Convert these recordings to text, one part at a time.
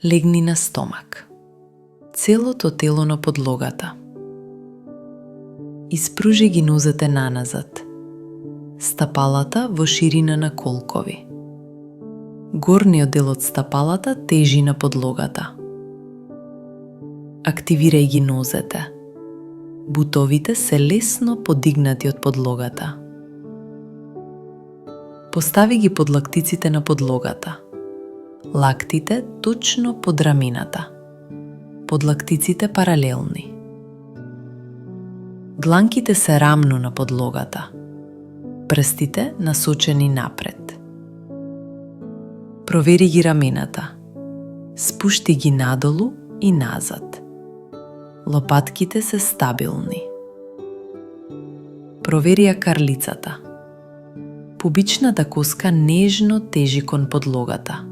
Легни на стомак. Целото тело на подлогата. Испружи ги нозете наназад. Стапалата во ширина на колкови. Горниот дел од стапалата тежи на подлогата. Активирај ги нозете. Бутовите се лесно подигнати од подлогата. Постави ги подлактиците на подлогата. Лактите точно под рамината. Подлактиците паралелни. Дланките се рамно на подлогата. Прстите насочени напред. Провери ги рамената. Спушти ги надолу и назад. Лопатките се стабилни. Провери ја карлицата. Пубичната коска нежно тежи кон подлогата.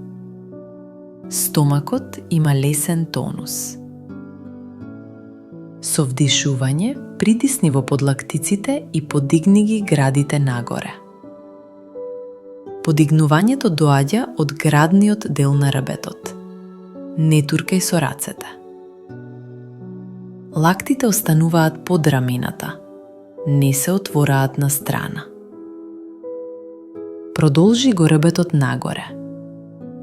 Стомакот има лесен тонус. Со вдишување притисни во подлактиците и подигни ги градите нагоре. Подигнувањето доаѓа од градниот дел на ребетот. Не туркај со рацете. Лактите остануваат под рамената. Не се отвораат на страна. Продолжи го ребетот нагоре.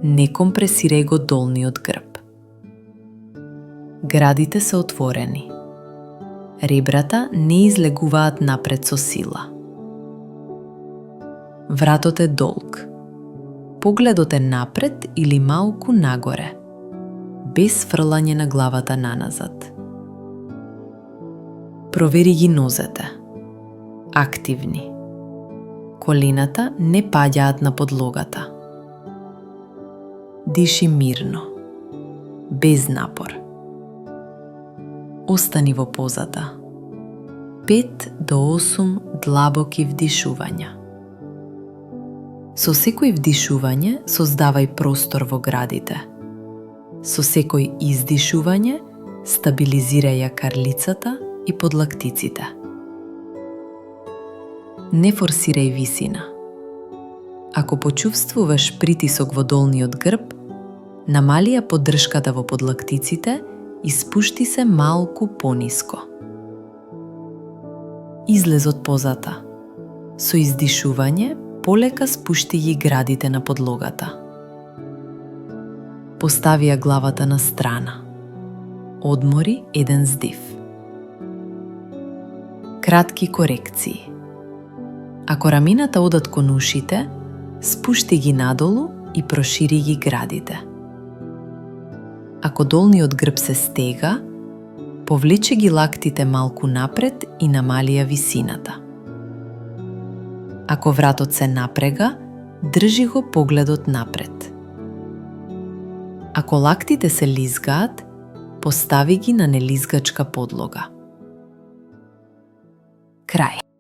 Не компресирај го долниот грб. Градите се отворени. Ребрата не излегуваат напред со сила. Вратот е долг. Погледот е напред или малку нагоре, без фрлање на главата наназад. Провери ги нозете. Активни. Колената не паѓаат на подлогата. Диши мирно, без напор. Остани во позата. 5 до 8 длабоки вдишувања. Со секој вдишување создавај простор во градите. Со секој издишување стабилизирај ја карлицата и подлактиците. Не форсирај висина. Ако почувствуваш притисок во долниот грб, намали ја поддршката во подлактиците и спушти се малку пониско. Излез од позата. Со издишување полека спушти ги градите на подлогата. Постави ја главата на страна. Одмори еден здив. Кратки корекции. Ако рамената одат кон ушите, спушти ги надолу и прошири ги градите. Ако долниот грб се стега, повлече ги лактите малку напред и намали ја висината. Ако вратот се напрега, држи го погледот напред. Ако лактите се лизгаат, постави ги на нелизгачка подлога. Крај.